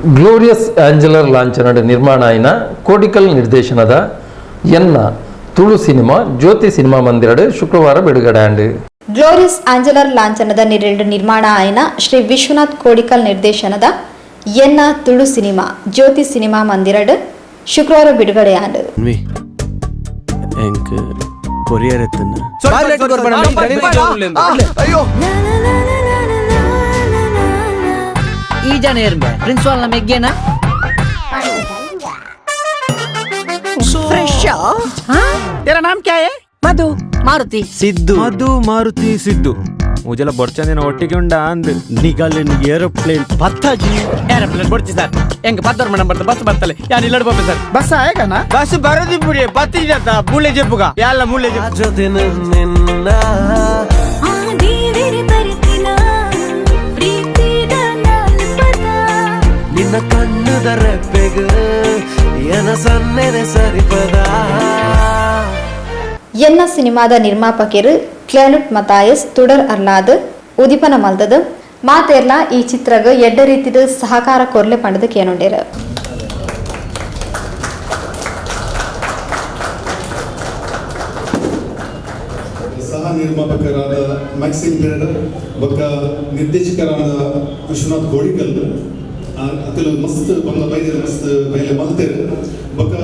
Glorious ಆಂಜಲರ್ ಲಾಂಛನದ ನಿರ್ಮಾಣ ಆಯ್ನ ಕೋಡಿಕಲ್ ನಿರ್ದೇಶನದ ಎನ್ನ ತುಳು ಸಿನಿಮಾ ಜ್ಯೋತಿ ಸಿನಿಮಾ ಮಂದಿರಡು ಶುಕ್ರವಾರ ಬಿಡುಗಡೆ ಆಂಡ್ ಗ್ಲೋರಿಯಸ್ ಆಂಜಲರ್ ಲಾಂಛನದ ನಿರ್ಮಾಣ ಆಯ್ನ ಶ್ರೀ ವಿಶ್ವನಾಥ್ ಕೋಡಿಕಲ್ ನಿರ್ದೇಶನದ ಎನ್ನ ತುಳು ಸಿನಿಮಾ ಜ್ಯೋತಿ ಸಿನಿಮಾ ಮಂದಿರಡು ಶುಕ್ರವಾರ ಬಿಡುಗಡೆ ಆಂಡ್ ಈ ಜನ ಪ್ರಿನ್ಸಿಪಾಲ್ ನಮ್ಮ ಎಗ್ಗೇನ तेरा नाम क्या है? मधु मारुति सिद्धू मधु मारुति सिद्धू मुझे बड़चंदिन ಒಟ್ಟಿಗೆ ಉಂಡ ಅಂದ್ ನಿಗಲಿನ ಏರೋಪ್ಲೇನ್ ಪತ್ತಾಜಿ ಏರೋಪ್ಲೇನ್ ಬಡ್ತಿ ಸರ್ ಹೆಂಗ ಪದ್ದರ್ ಮೇಡಂ ಬರ್ತ ಬಸ್ ಬರ್ತಲೆ ಯಾನ್ ಇಲ್ಲಡ ಬಪ್ಪ ಸರ್ ಬಸ್ ಆಯೇಗನ ಬಸ್ ಬರದಿ ಬಿಡಿ ಬತ್ತಿ ಜತ ಬುಳ್ಳೆ ಜೆಪ್ಪುಗ ಯಾಲ್ಲ ಮುಳ್ಳೆ ಜೊತೆನ ನಿನ್ನ ಆ ದೇವರೇ ಬರ್ತಿನ ಪ್ರೀತಿದ ನಾಲ್ಪದ ನಿನ್ನ ಕಣ್ಣುದ ರೆಪ್ಪೆಗ ಎನ ಸನ್ನೆನೆ ಸರಿಪದ ಎನ್ನ ಸಿನಿಮಾದ ನಿರ್ಮಾಪಕರು ಕ್ಲಾನುಟ್ ಮತಾಯಸ್ ತುಡರ್ ಅರ್ಲಾದ್ ಉದಿಪನ ಮಲ್ದದ ಮಾತೆರ್ಲ ಈ ಚಿತ್ರಗ ಎಡ್ಡ ರೀತಿದ ಸಹಕಾರ ಕೊರ್ಲೆ ಪಂಡದ ಕೇನುಂಡೇರ ಸಹ ನಿರ್ಮಾಪಕರಾದ ಮ್ಯಾಕ್ಸಿಮ್ ಪೆರೇರಾ ಬೊಕ್ಕ ನಿರ್ದೇಶಕರಾದ ವಿಶ್ವನಾಥ್ ಕೋಡಿಕಲ್ ಅತಲು ಮಸ್ತ್ ಬಂಗ ಬೈದೆರ್ ಮಸ್ತ್ ಬೈಲೆ ಮಲ್ತೆರ್ ಬೊಕ್ಕ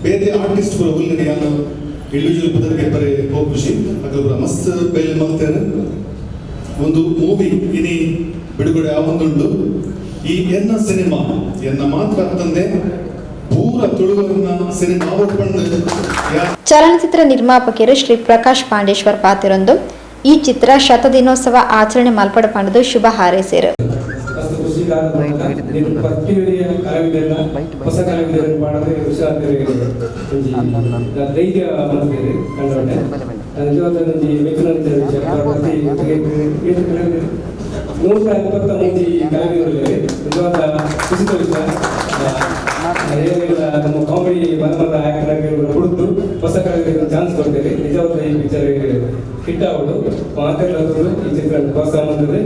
ಬೇರೆ ಆರ್ಟಿಸ್ಟ್ ಪುರ ಉಲ್ಲೆನೆ ಯಾನು ಇಂಡಿವಿಜುವಲ್ ಪದರಿಗೆ ಬರೆ ಬಹು ಖುಷಿ ಅಕಲ್ಪುರ ಮಸ್ತ್ ಬೈಲೆ ಮಲ್ತೆರ್ ಒಂದು ಮೂವಿ ಇನಿ ಬಿಡುಗಡೆ ಆವೊಂದುಂಡು ಈ ಎನ್ನ ಸಿನಿಮಾ ಎನ್ನ ಮಾತ್ರ ಅಂತಂದೆ ಪೂರ ತುಳುವರ್ನ ಸಿನಿಮಾ ಆವೊಂದು ಚಲನಚಿತ್ರ ನಿರ್ಮಾಪಕರು ಶ್ರೀ ಪ್ರಕಾಶ್ ಪಾಂಡೇಶ್ವರ್ ಪಾತಿರೊಂದು ಈ ಚಿತ್ರ ಶತದಿನೋತ್ಸವ ಆಚರಣೆ ಮಲ್ಪಡ ಪಂಡದು ಶುಭ ಹಾರೈಸಿರು ಹೊಸ ಕಲಾವಿದರನ್ನು ಮಾಡೋದು ಹುಷಾರು ಧೈರ್ಯ ಮಾಡ್ತೀರಿ ಕಂಡ್ರೆ ನಿಜವಾದ ಮೆಚ್ಚುನ 123 ಕಲಾವಿದರಲ್ಲಿ ನಿಜವಾದ ಖುಷಿತ ವಿಷಯ ನಮ್ಮ ಕಾಮಿಡಿ ಮನಮದ ಆಕ್ಟರ್ ಆಗಿ ಹುಡುಕು ಹೊಸ ಕಲಾವಿದರಿಗೆ ಚಾನ್ಸ್ ಕೊಡ್ತೇವೆ ನಿಜವಾದ ಈ ಪಿಕ್ಚರ್ ಹಿಟ್ ಆಗೋದು ಮಾತೆಲ್ಲರೂ ಈ ಚಿತ್ರ ಪ್ರೋತ್ಸಾಹ ಮಾಡಿದ್ರೆ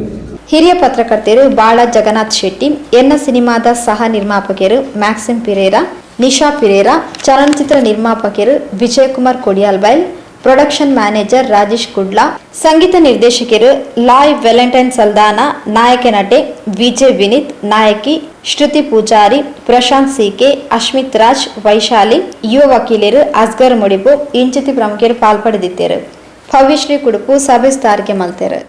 ಹಿರಿಯ ಪತ್ರಕರ್ತರು ಬಾಳ ಜಗನ್ನಾಥ್ ಶೆಟ್ಟಿ ಎನ್ನ ಸಿನಿಮಾದ ಸಹ ನಿರ್ಮಾಪಕರು ಮ್ಯಾಕ್ಸಿಮ್ ಪಿರೇರಾ ನಿಶಾ ಪಿರೇರಾ ಚಲನಚಿತ್ರ ನಿರ್ಮಾಪಕರು ವಿಜಯಕುಮಾರ್ ಕೊಡಿಯಾಲ್ಬೈಲ್ ಪ್ರೊಡಕ್ಷನ್ ಮ್ಯಾನೇಜರ್ ರಾಜೇಶ್ ಕುಡ್ಲಾ ಸಂಗೀತ ನಿರ್ದೇಶಕರು ಲಾಯ್ ವ್ಯಾಲೆಂಟೈನ್ ಸಲ್ದಾನಾ ನಾಯಕ ನಟೆ ವಿಜಯ್ ವಿನೀತ್ ನಾಯಕಿ ಶ್ರುತಿ ಪೂಜಾರಿ ಪ್ರಶಾಂತ್ ಸಿಕೆ ಅಶ್ಮಿತ್ ರಾಜ್ ವೈಶಾಲಿ ಯುವ ವಕೀಲರು ಅಸ್ಗರ್ ಮುಡಿಪು ಇಂಚಿತಿ ಪ್ರಮುಖರು ಪಾಲ್ಪಡೆದಿದ್ದರು ಭವ್ಯಶ್ರೀ ಕುಡುಪು ಸಭೆ ಸ್ಥಾರಿಗೆ ಮಲ್ತೆರು.